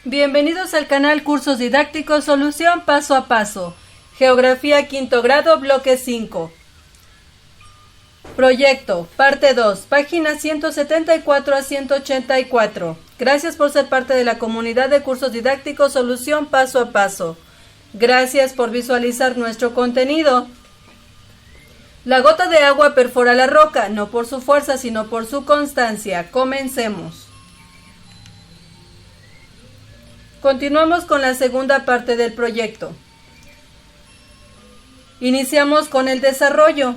Bienvenidos al canal Cursos Didácticos Solución Paso a Paso. Geografía quinto grado, bloque 5. Proyecto, parte 2, páginas 174 a 184. Gracias por ser parte de la comunidad de Cursos Didácticos Solución Paso a Paso. Gracias por visualizar nuestro contenido. La gota de agua perfora la roca, no por su fuerza, sino por su constancia. Comencemos. Continuamos con la segunda parte del proyecto. Iniciamos con el desarrollo.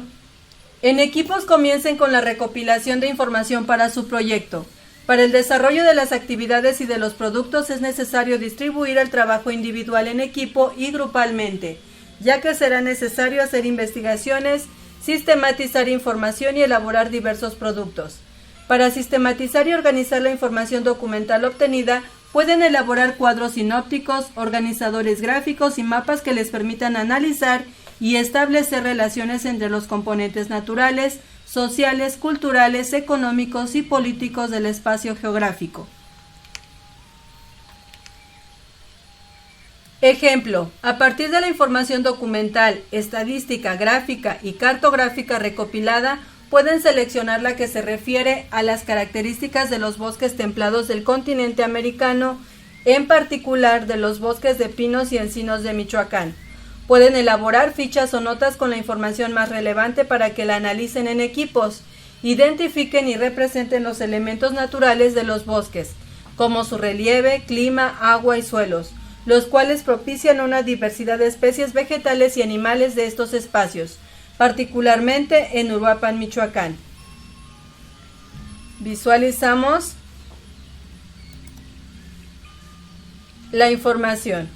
En equipos comiencen con la recopilación de información para su proyecto. Para el desarrollo de las actividades y de los productos es necesario distribuir el trabajo individual en equipo y grupalmente, ya que será necesario hacer investigaciones, sistematizar información y elaborar diversos productos. Para sistematizar y organizar la información documental obtenida, pueden elaborar cuadros sinópticos, organizadores gráficos y mapas que les permitan analizar y establecer relaciones entre los componentes naturales, sociales, culturales, económicos y políticos del espacio geográfico. Ejemplo, a partir de la información documental, estadística, gráfica y cartográfica recopilada, pueden seleccionar la que se refiere a las características de los bosques templados del continente americano, en particular de los bosques de pinos y encinos de Michoacán. Pueden elaborar fichas o notas con la información más relevante para que la analicen en equipos, identifiquen y representen los elementos naturales de los bosques, como su relieve, clima, agua y suelos, los cuales propician una diversidad de especies vegetales y animales de estos espacios, particularmente en Uruapan, Michoacán. Visualizamos la información.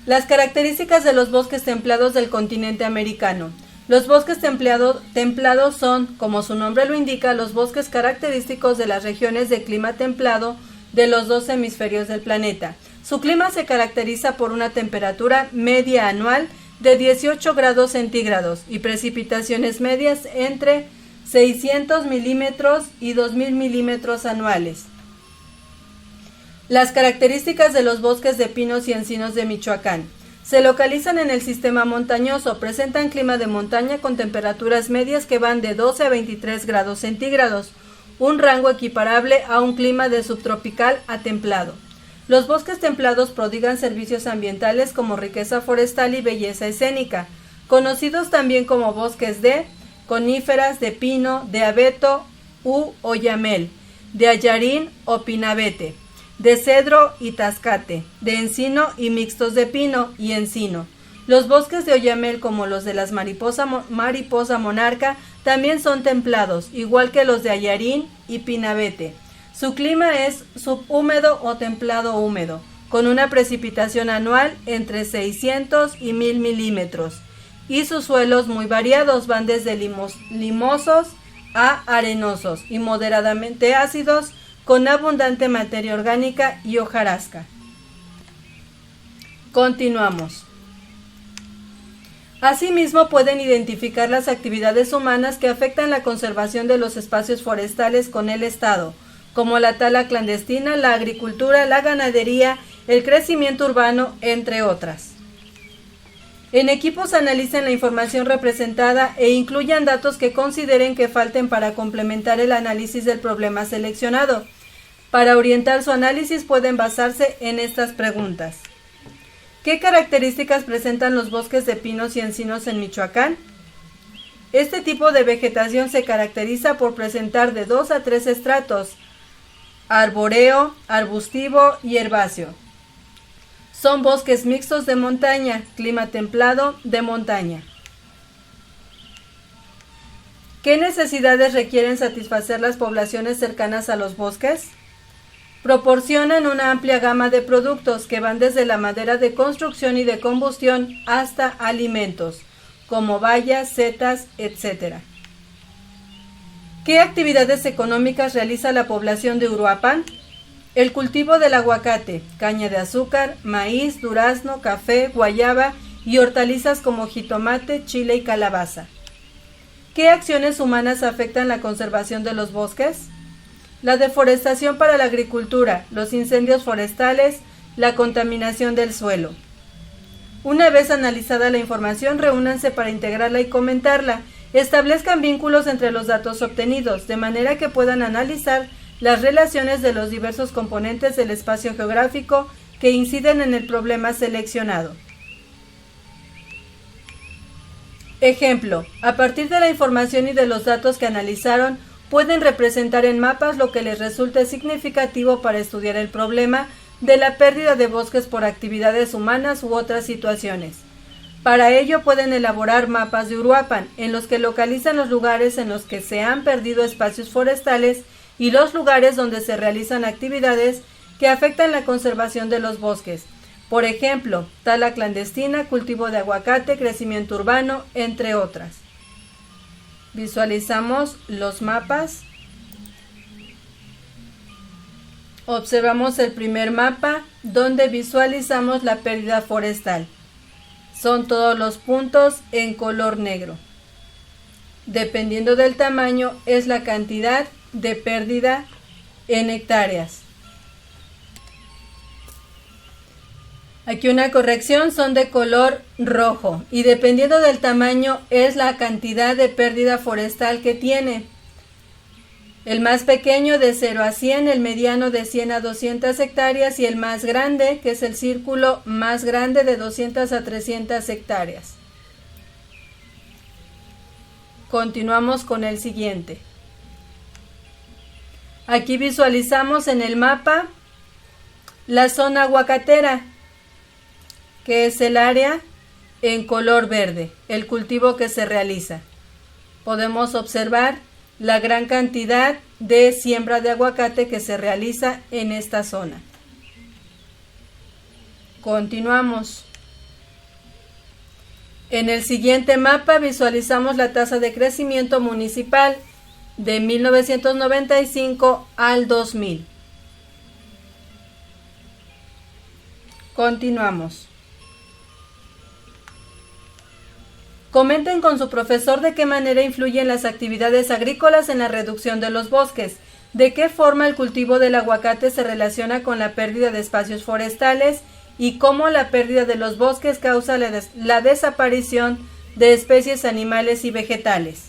Las características de los bosques templados del continente americano. Los bosques templados son, como su nombre lo indica, los bosques característicos de las regiones de clima templado de los dos hemisferios del planeta. Su clima se caracteriza por una temperatura media anual de 18 grados centígrados y precipitaciones medias entre 600 milímetros y 2000 milímetros anuales. Las características de los bosques de pinos y encinos de Michoacán. Se localizan en el sistema montañoso, presentan clima de montaña con temperaturas medias que van de 12 a 23 grados centígrados, un rango equiparable a un clima de subtropical a templado. Los bosques templados prodigan servicios ambientales como riqueza forestal y belleza escénica, conocidos también como bosques de coníferas, de pino, de abeto u oyamel, de ayarín o pinabete, de cedro y tascate, de encino y mixtos de pino y encino. Los bosques de oyamel, como los de las mariposa monarca, también son templados, igual que los de ayarín y pinabete. Su clima es subhúmedo o templado húmedo, con una precipitación anual entre 600 y 1000 milímetros, y sus suelos muy variados, van desde limosos a arenosos y moderadamente ácidos, con abundante materia orgánica y hojarasca. Continuamos. Asimismo, pueden identificar las actividades humanas que afectan la conservación de los espacios forestales con el Estado, como la tala clandestina, la agricultura, la ganadería, el crecimiento urbano, entre otras. En equipos analicen la información representada e incluyan datos que consideren que falten para complementar el análisis del problema seleccionado. Para orientar su análisis pueden basarse en estas preguntas. ¿Qué características presentan los bosques de pinos y encinos en Michoacán? Este tipo de vegetación se caracteriza por presentar de 2 a 3 estratos: arbóreo, arbustivo y herbáceo. Son bosques mixtos de montaña, clima templado de montaña. ¿Qué necesidades requieren satisfacer las poblaciones cercanas a los bosques? Proporcionan una amplia gama de productos que van desde la madera de construcción y de combustión hasta alimentos, como bayas, setas, etc. ¿Qué actividades económicas realiza la población de Uruapan? El cultivo del aguacate, caña de azúcar, maíz, durazno, café, guayaba y hortalizas como jitomate, chile y calabaza. ¿Qué acciones humanas afectan la conservación de los bosques? La deforestación para la agricultura, los incendios forestales, la contaminación del suelo. Una vez analizada la información, reúnanse para integrarla y comentarla. Establezcan vínculos entre los datos obtenidos, de manera que puedan analizar las relaciones de los diversos componentes del espacio geográfico que inciden en el problema seleccionado. Ejemplo, a partir de la información y de los datos que analizaron, pueden representar en mapas lo que les resulte significativo para estudiar el problema de la pérdida de bosques por actividades humanas u otras situaciones. Para ello pueden elaborar mapas de Uruapan, en los que localizan los lugares en los que se han perdido espacios forestales y los lugares donde se realizan actividades que afectan la conservación de los bosques. Por ejemplo, tala clandestina, cultivo de aguacate, crecimiento urbano, entre otras. Visualizamos los mapas. Observamos el primer mapa, donde visualizamos la pérdida forestal. Son todos los puntos en color negro. Dependiendo del tamaño, es la cantidad de pérdida en hectáreas. Aquí una corrección, son de color rojo y dependiendo del tamaño es la cantidad de pérdida forestal que tiene. El más pequeño de 0 a 100, el mediano de 100 a 200 hectáreas y el más grande, que es el círculo más grande, de 200 a 300 hectáreas. Continuamos con el siguiente. Aquí visualizamos en el mapa la zona aguacatera, que es el área en color verde, el cultivo que se realiza. Podemos observar la gran cantidad de siembra de aguacate que se realiza en esta zona. Continuamos. En el siguiente mapa visualizamos la tasa de crecimiento municipal de 1995 al 2000. Continuamos. Comenten con su profesor de qué manera influyen las actividades agrícolas en la reducción de los bosques, de qué forma el cultivo del aguacate se relaciona con la pérdida de espacios forestales y cómo la pérdida de los bosques causa la desaparición de especies animales y vegetales.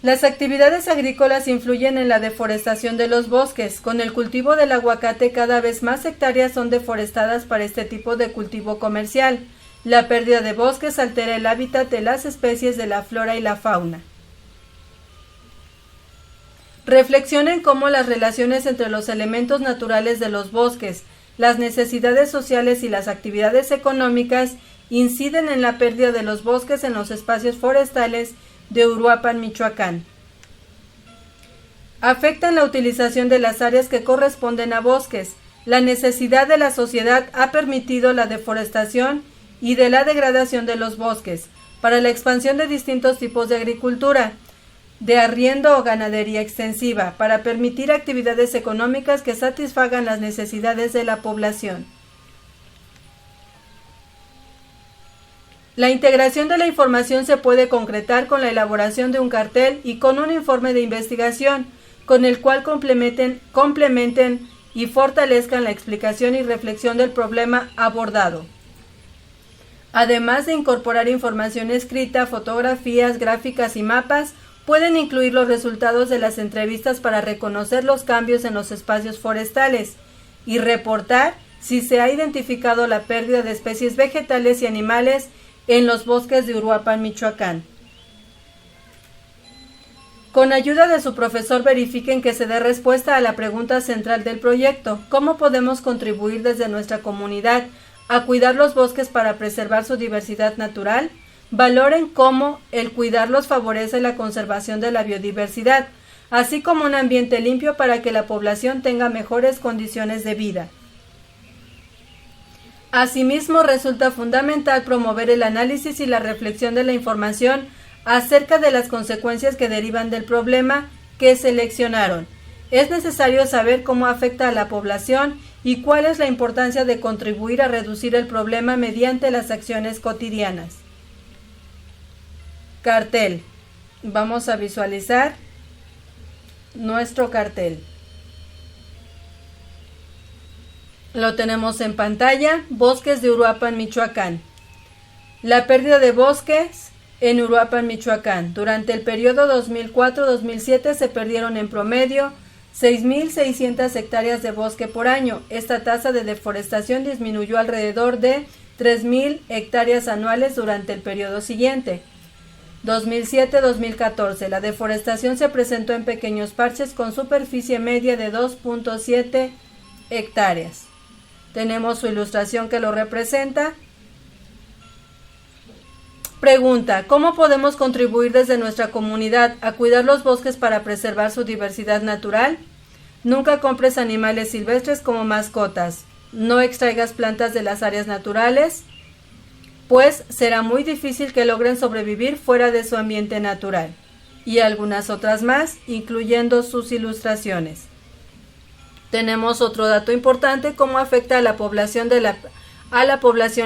Las actividades agrícolas influyen en la deforestación de los bosques. Con el cultivo del aguacate, cada vez más hectáreas son deforestadas para este tipo de cultivo comercial. La pérdida de bosques altera el hábitat de las especies de la flora y la fauna. Reflexionen cómo las relaciones entre los elementos naturales de los bosques, las necesidades sociales y las actividades económicas inciden en la pérdida de los bosques en los espacios forestales de Uruapan, Michoacán. Afectan la utilización de las áreas que corresponden a bosques. La necesidad de la sociedad ha permitido la deforestación y de la degradación de los bosques para la expansión de distintos tipos de agricultura, de arriendo o ganadería extensiva, para permitir actividades económicas que satisfagan las necesidades de la población. La integración de la información se puede concretar con la elaboración de un cartel y con un informe de investigación, con el cual complementen y fortalezcan la explicación y reflexión del problema abordado. Además de incorporar información escrita, fotografías, gráficas y mapas, pueden incluir los resultados de las entrevistas para reconocer los cambios en los espacios forestales y reportar si se ha identificado la pérdida de especies vegetales y animales en los bosques de Uruapan, Michoacán. Con ayuda de su profesor, verifiquen que se dé respuesta a la pregunta central del proyecto: ¿cómo podemos contribuir desde nuestra comunidad a cuidar los bosques para preservar su diversidad natural? Valoren cómo el cuidarlos favorece la conservación de la biodiversidad, así como un ambiente limpio para que la población tenga mejores condiciones de vida. Asimismo, resulta fundamental promover el análisis y la reflexión de la información acerca de las consecuencias que derivan del problema que seleccionaron. Es necesario saber cómo afecta a la población y cuál es la importancia de contribuir a reducir el problema mediante las acciones cotidianas. Cartel. Vamos a visualizar nuestro cartel. Lo tenemos en pantalla, bosques de Uruapan, Michoacán. La pérdida de bosques en Uruapan, Michoacán. Durante el periodo 2004-2007 se perdieron en promedio 6.600 hectáreas de bosque por año. Esta tasa de deforestación disminuyó alrededor de 3.000 hectáreas anuales durante el periodo siguiente. 2007-2014. La deforestación se presentó en pequeños parches con superficie media de 2.7 hectáreas. Tenemos su ilustración que lo representa. Pregunta: ¿cómo podemos contribuir desde nuestra comunidad a cuidar los bosques para preservar su diversidad natural? Nunca compres animales silvestres como mascotas. No extraigas plantas de las áreas naturales, pues será muy difícil que logren sobrevivir fuera de su ambiente natural. Y algunas otras más, incluyendo sus ilustraciones. Tenemos otro dato importante: cómo afecta a la población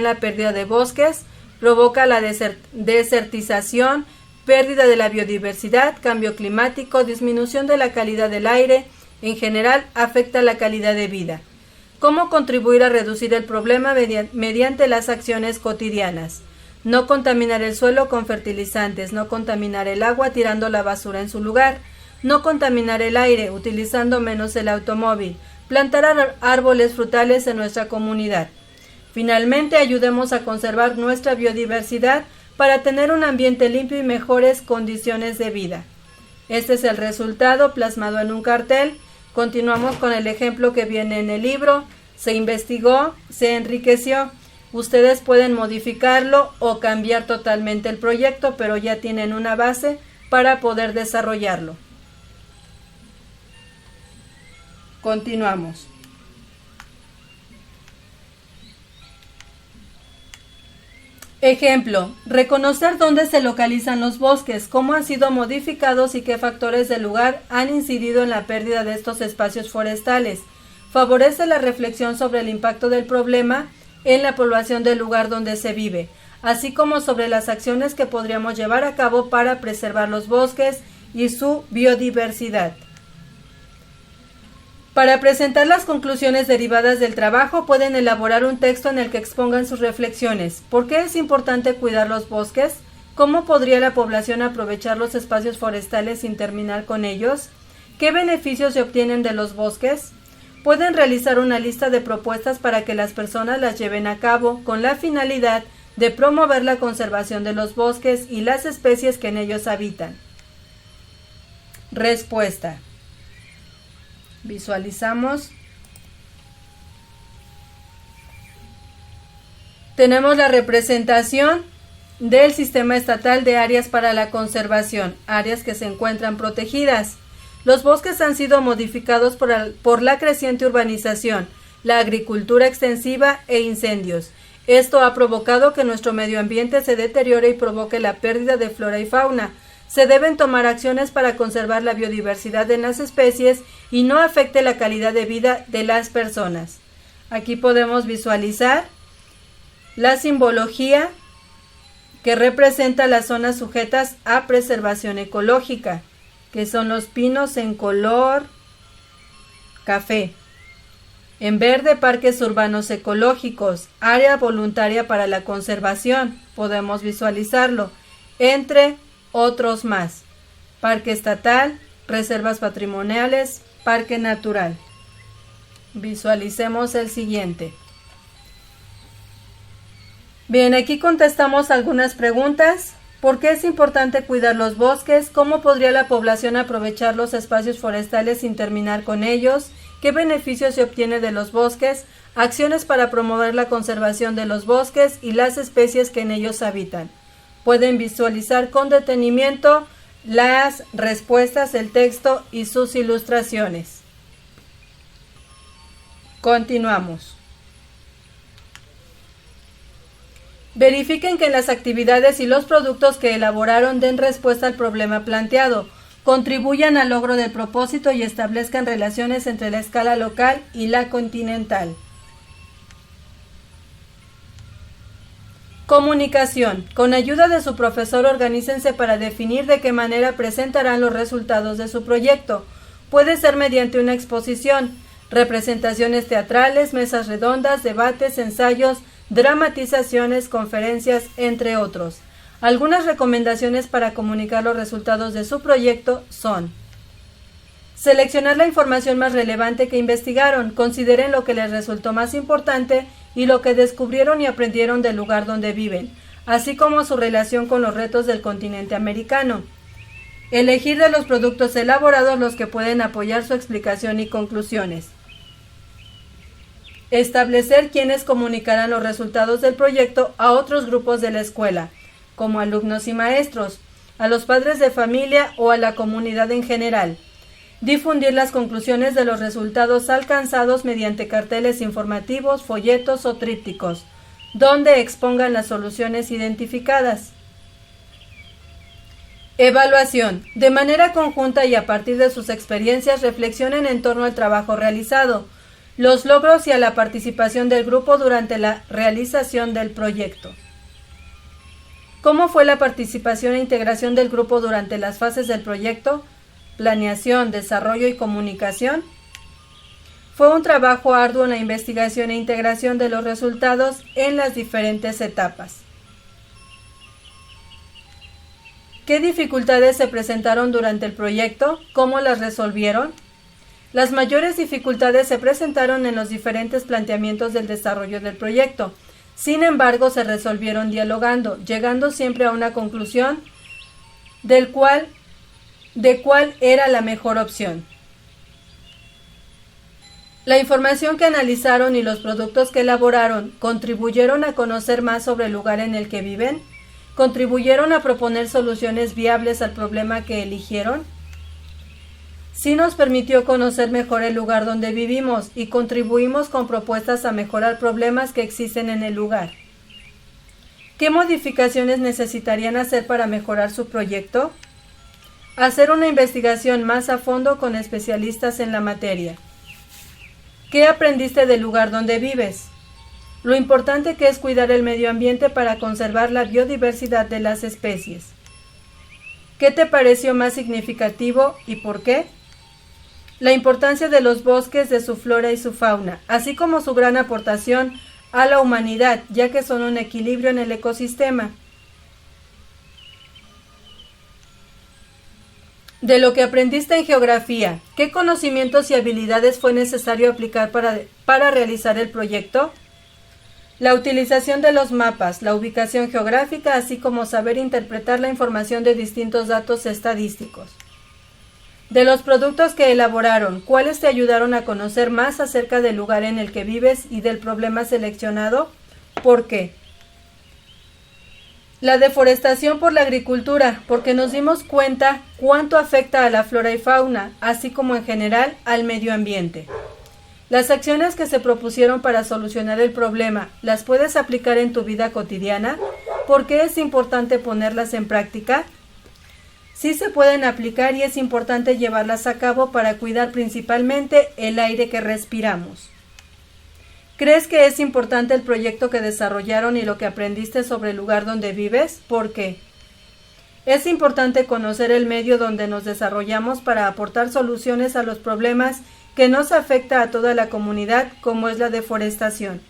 la pérdida de bosques. Provoca la desertización, pérdida de la biodiversidad, cambio climático, disminución de la calidad del aire. En general, afecta la calidad de vida. ¿Cómo contribuir a reducir el problema mediante las acciones cotidianas? No contaminar el suelo con fertilizantes, no contaminar el agua tirando la basura en su lugar, no contaminar el aire utilizando menos el automóvil, plantar árboles frutales en nuestra comunidad. Finalmente, ayudemos a conservar nuestra biodiversidad para tener un ambiente limpio y mejores condiciones de vida. Este es el resultado plasmado en un cartel. Continuamos con el ejemplo que viene en el libro. Se investigó, se enriqueció. Ustedes pueden modificarlo o cambiar totalmente el proyecto, pero ya tienen una base para poder desarrollarlo. Continuamos. Ejemplo: reconocer dónde se localizan los bosques, cómo han sido modificados y qué factores del lugar han incidido en la pérdida de estos espacios forestales. Favorece la reflexión sobre el impacto del problema en la población del lugar donde se vive, así como sobre las acciones que podríamos llevar a cabo para preservar los bosques y su biodiversidad. Para presentar las conclusiones derivadas del trabajo, pueden elaborar un texto en el que expongan sus reflexiones. ¿Por qué es importante cuidar los bosques? ¿Cómo podría la población aprovechar los espacios forestales sin terminar con ellos? ¿Qué beneficios se obtienen de los bosques? Pueden realizar una lista de propuestas para que las personas las lleven a cabo con la finalidad de promover la conservación de los bosques y las especies que en ellos habitan. Respuesta. Visualizamos. Tenemos la representación del Sistema Estatal de Áreas para la Conservación, áreas que se encuentran protegidas. Los bosques han sido modificados por la creciente urbanización, la agricultura extensiva e incendios. Esto ha provocado que nuestro medio ambiente se deteriore y provoque la pérdida de flora y fauna. Se deben tomar acciones para conservar la biodiversidad en las especies y no afecte la calidad de vida de las personas. Aquí podemos visualizar la simbología que representa las zonas sujetas a preservación ecológica, que son los pinos en color café. En verde, parques urbanos ecológicos, área voluntaria para la conservación, podemos visualizarlo, entre otros más. Parque estatal, reservas patrimoniales, parque natural. Visualicemos el siguiente. Bien, aquí contestamos algunas preguntas. ¿Por qué es importante cuidar los bosques? ¿Cómo podría la población aprovechar los espacios forestales sin terminar con ellos? ¿Qué beneficios se obtiene de los bosques? Acciones para promover la conservación de los bosques y las especies que en ellos habitan. Pueden visualizar con detenimiento las respuestas, el texto y sus ilustraciones. Continuamos. Verifiquen que las actividades y los productos que elaboraron den respuesta al problema planteado, contribuyan al logro del propósito y establezcan relaciones entre la escala local y la continental. Comunicación. Con ayuda de su profesor, organícense para definir de qué manera presentarán los resultados de su proyecto. Puede ser mediante una exposición. representaciones teatrales, mesas redondas, debates, ensayos, dramatizaciones, conferencias, entre otros. Algunas recomendaciones para comunicar los resultados de su proyecto son: seleccionar la información más relevante que investigaron, consideren lo que les resultó más importante y lo que descubrieron y aprendieron del lugar donde viven, así como su relación con los retos del continente americano. Elegir de los productos elaborados los que pueden apoyar su explicación y conclusiones. Establecer quiénes comunicarán los resultados del proyecto a otros grupos de la escuela, como alumnos y maestros, a los padres de familia o a la comunidad en general. Difundir las conclusiones de los resultados alcanzados mediante carteles informativos, folletos o trípticos, donde expongan las soluciones identificadas. Evaluación. De manera conjunta y a partir de sus experiencias, reflexionen en torno al trabajo realizado, los logros y a la participación del grupo durante la realización del proyecto. ¿Cómo fue la participación e integración del grupo durante las fases del proyecto? Planeación, desarrollo y comunicación. Fue un trabajo arduo en la investigación e integración de los resultados en las diferentes etapas. ¿Qué dificultades se presentaron durante el proyecto? ¿Cómo las resolvieron? Las mayores dificultades se presentaron en los diferentes planteamientos del desarrollo del proyecto. Sin embargo, se resolvieron dialogando, llegando siempre a una conclusión de cuál era la mejor opción. La información que analizaron y los productos que elaboraron contribuyeron a conocer más sobre el lugar en el que viven, contribuyeron a proponer soluciones viables al problema que eligieron. Sí nos permitió conocer mejor el lugar donde vivimos y contribuimos con propuestas a mejorar problemas que existen en el lugar. ¿Qué modificaciones necesitarían hacer para mejorar su proyecto? Hacer una investigación más a fondo con especialistas en la materia. ¿Qué aprendiste del lugar donde vives? Lo importante que es cuidar el medio ambiente para conservar la biodiversidad de las especies. ¿Qué te pareció más significativo y por qué? La importancia de los bosques, de su flora y su fauna, así como su gran aportación a la humanidad, ya que son un equilibrio en el ecosistema. De lo que aprendiste en geografía, ¿qué conocimientos y habilidades fue necesario aplicar para realizar el proyecto? La utilización de los mapas, la ubicación geográfica, así como saber interpretar la información de distintos datos estadísticos. De los productos que elaboraron, ¿cuáles te ayudaron a conocer más acerca del lugar en el que vives y del problema seleccionado? ¿Por qué? La deforestación por la agricultura, porque nos dimos cuenta cuánto afecta a la flora y fauna, así como en general al medio ambiente. Las acciones que se propusieron para solucionar el problema, ¿las puedes aplicar en tu vida cotidiana? ¿Por qué es importante ponerlas en práctica? Sí se pueden aplicar y es importante llevarlas a cabo para cuidar principalmente el aire que respiramos. ¿Crees que es importante el proyecto que desarrollaron y lo que aprendiste sobre el lugar donde vives? ¿Por qué? Es importante conocer el medio donde nos desarrollamos para aportar soluciones a los problemas que nos afecta a toda la comunidad, como es la deforestación.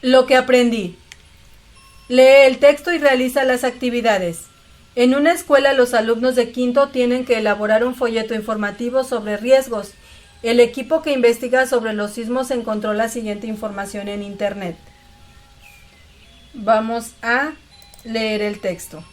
Lo que aprendí. Lee el texto y realiza las actividades. En una escuela, los alumnos de quinto tienen que elaborar un folleto informativo sobre riesgos. El equipo que investiga sobre los sismos encontró la siguiente información en Internet. Vamos a leer el texto.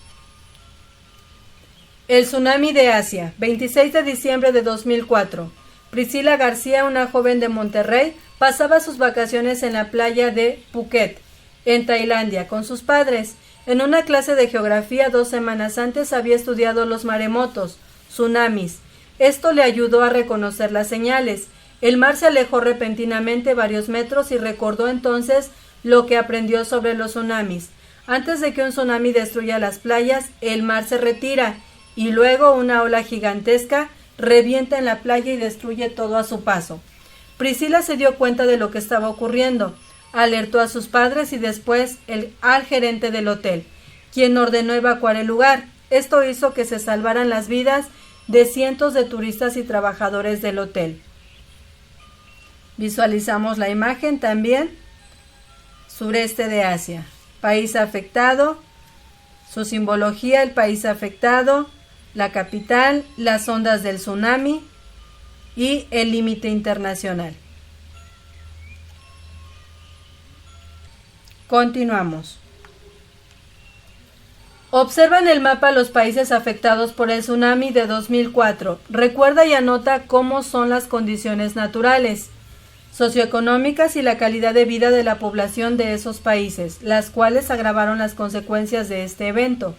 El tsunami de Asia, 26 de diciembre de 2004. Priscila García, una joven de Monterrey, pasaba sus vacaciones en la playa de Phuket, en Tailandia, con sus padres. En una clase de geografía 2 semanas antes había estudiado los maremotos, tsunamis. Esto le ayudó a reconocer las señales. El mar se alejó repentinamente varios metros y recordó entonces lo que aprendió sobre los tsunamis. Antes de que un tsunami destruya las playas, el mar se retira y luego una ola gigantesca revienta en la playa y destruye todo a su paso. Priscila se dio cuenta de lo que estaba ocurriendo. Alertó a sus padres y después al gerente del hotel, quien ordenó evacuar el lugar. Esto hizo que se salvaran las vidas de cientos de turistas y trabajadores del hotel. Visualizamos la imagen también. Sureste de Asia. País afectado. Su simbología, el país afectado, la capital, las ondas del tsunami y el límite internacional. Continuamos. Observa en el mapa los países afectados por el tsunami de 2004. Recuerda y anota cómo son las condiciones naturales, socioeconómicas y la calidad de vida de la población de esos países, las cuales agravaron las consecuencias de este evento.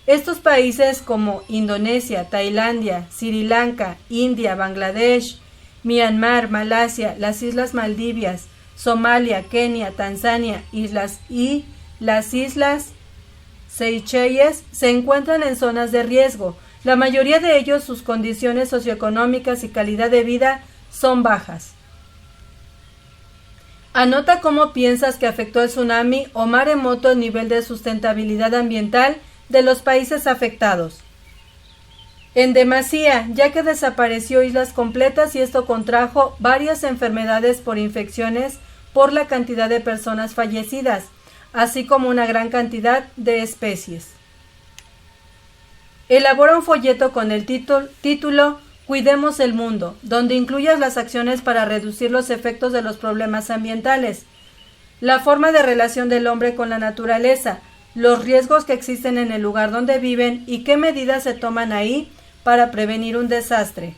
Estos países como Indonesia, Tailandia, Sri Lanka, India, Bangladesh, Myanmar, Malasia, las Islas Maldivas, Somalia, Kenia, Tanzania las Islas Seychelles se encuentran en zonas de riesgo. La mayoría de ellos, sus condiciones socioeconómicas y calidad de vida son bajas. Anota cómo piensas que afectó el tsunami o maremoto el nivel de sustentabilidad ambiental de los países afectados. En demasía, ya que desapareció islas completas y esto contrajo varias enfermedades por infecciones por la cantidad de personas fallecidas, así como una gran cantidad de especies. Elabora un folleto con el título Cuidemos el mundo, donde incluyas las acciones para reducir los efectos de los problemas ambientales, la forma de relación del hombre con la naturaleza, los riesgos que existen en el lugar donde viven y qué medidas se toman ahí para prevenir un desastre.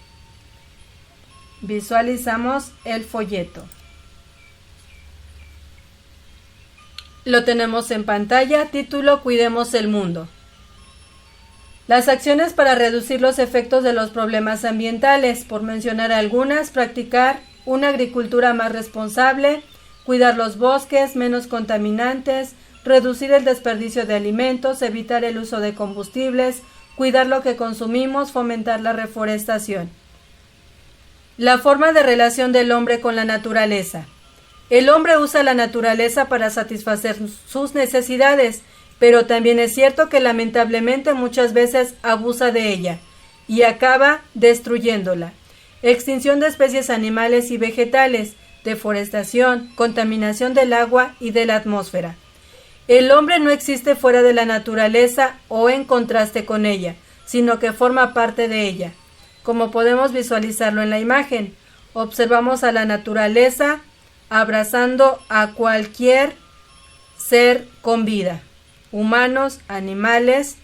Visualizamos el folleto. Lo tenemos en pantalla, título Cuidemos el mundo. Las acciones para reducir los efectos de los problemas ambientales, por mencionar algunas, practicar una agricultura más responsable, cuidar los bosques menos contaminantes, reducir el desperdicio de alimentos, evitar el uso de combustibles, cuidar lo que consumimos, fomentar la reforestación. La forma de relación del hombre con la naturaleza. El hombre usa la naturaleza para satisfacer sus necesidades, pero también es cierto que lamentablemente muchas veces abusa de ella y acaba destruyéndola. Extinción de especies animales y vegetales, deforestación, contaminación del agua y de la atmósfera. El hombre no existe fuera de la naturaleza o en contraste con ella, sino que forma parte de ella. Como podemos visualizarlo en la imagen, observamos a la naturaleza abrazando a cualquier ser con vida, humanos, animales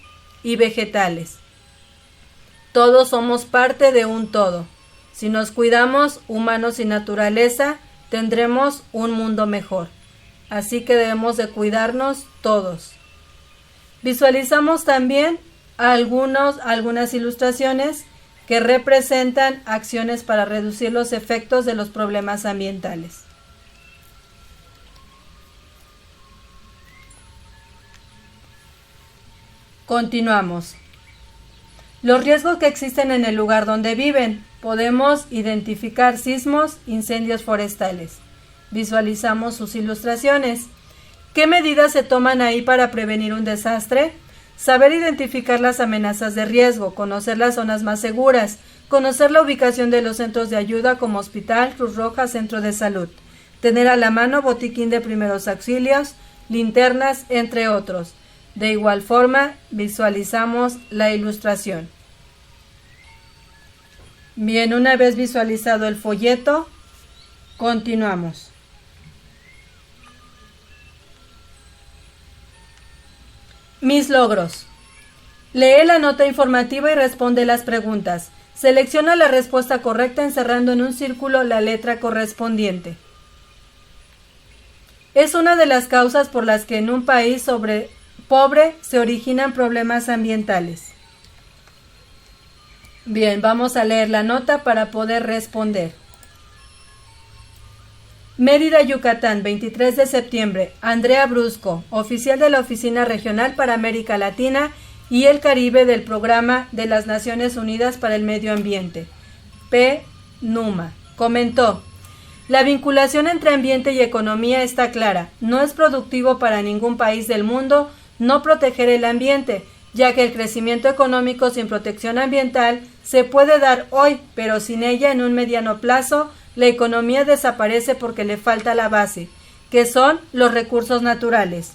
y vegetales. Todos somos parte de un todo. Si nos cuidamos, humanos y naturaleza, tendremos un mundo mejor. Así que debemos de cuidarnos todos. Visualizamos también algunas ilustraciones que representan acciones para reducir los efectos de los problemas ambientales. Continuamos. Los riesgos que existen en el lugar donde viven. Podemos identificar sismos, incendios forestales. Visualizamos sus ilustraciones. ¿Qué medidas se toman ahí para prevenir un desastre? Saber identificar las amenazas de riesgo, conocer las zonas más seguras, conocer la ubicación de los centros de ayuda como hospital, Cruz Roja, centro de salud, tener a la mano botiquín de primeros auxilios, linternas, entre otros. De igual forma, visualizamos la ilustración. Bien, una vez visualizado el folleto, continuamos. Mis logros. Lee la nota informativa y responde las preguntas. Selecciona la respuesta correcta encerrando en un círculo la letra correspondiente. Es una de las causas por las que en un país pobre se originan problemas ambientales. Bien, vamos a leer la nota para poder responder. Mérida, Yucatán, 23 de septiembre. Andrea Brusco, oficial de la Oficina Regional para América Latina y el Caribe del Programa de las Naciones Unidas para el Medio Ambiente, PNUMA, comentó: la vinculación entre ambiente y economía está clara. No es productivo para ningún país del mundo no proteger el ambiente, ya que el crecimiento económico sin protección ambiental se puede dar hoy, pero sin ella en un mediano plazo, la economía desaparece porque le falta la base, que son los recursos naturales.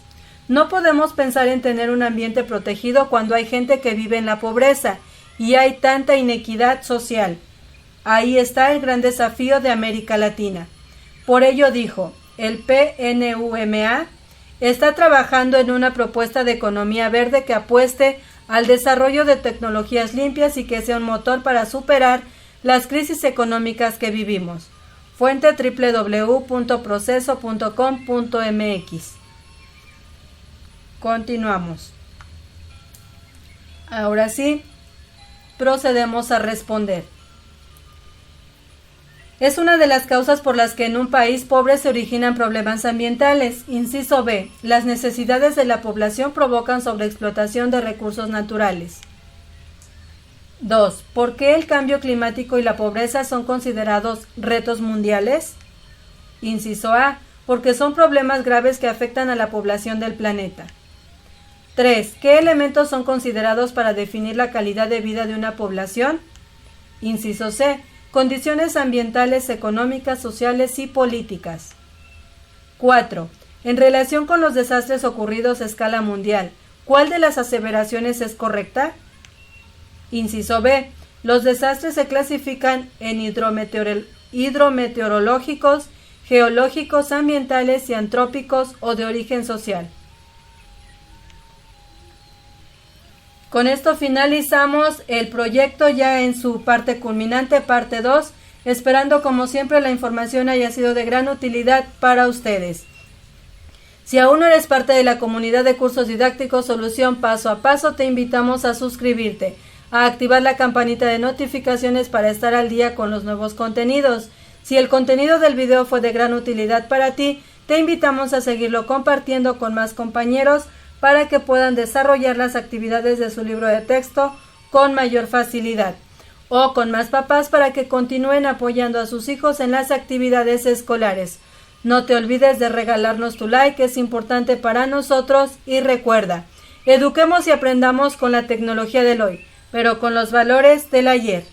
No podemos pensar en tener un ambiente protegido cuando hay gente que vive en la pobreza y hay tanta inequidad social. Ahí está el gran desafío de América Latina. Por ello dijo, el PNUMA está trabajando en una propuesta de economía verde que apueste al desarrollo de tecnologías limpias y que sea un motor para superar las crisis económicas que vivimos. Fuente www.proceso.com.mx. Continuamos. Ahora sí, procedemos a responder. Es una de las causas por las que en un país pobre se originan problemas ambientales. Inciso B. Las necesidades de la población provocan sobreexplotación de recursos naturales. 2. ¿Por qué el cambio climático y la pobreza son considerados retos mundiales? Inciso A. Porque son problemas graves que afectan a la población del planeta. 3. ¿Qué elementos son considerados para definir la calidad de vida de una población? Inciso C. Condiciones ambientales, económicas, sociales y políticas. 4. En relación con los desastres ocurridos a escala mundial, ¿cuál de las aseveraciones es correcta? Inciso B. Los desastres se clasifican en hidrometeorológicos, geológicos, ambientales y antrópicos o de origen social. Con esto finalizamos el proyecto ya en su parte culminante, parte 2, esperando como siempre la información haya sido de gran utilidad para ustedes. Si aún no eres parte de la comunidad de cursos didácticos Solución Paso a Paso, te invitamos a suscribirte, a activar la campanita de notificaciones para estar al día con los nuevos contenidos. Si el contenido del video fue de gran utilidad para ti, te invitamos a seguirlo compartiendo con más compañeros para que puedan desarrollar las actividades de su libro de texto con mayor facilidad, o con más papás para que continúen apoyando a sus hijos en las actividades escolares. No te olvides de regalarnos tu like, es importante para nosotros, y recuerda, eduquemos y aprendamos con la tecnología del hoy, pero con los valores del ayer.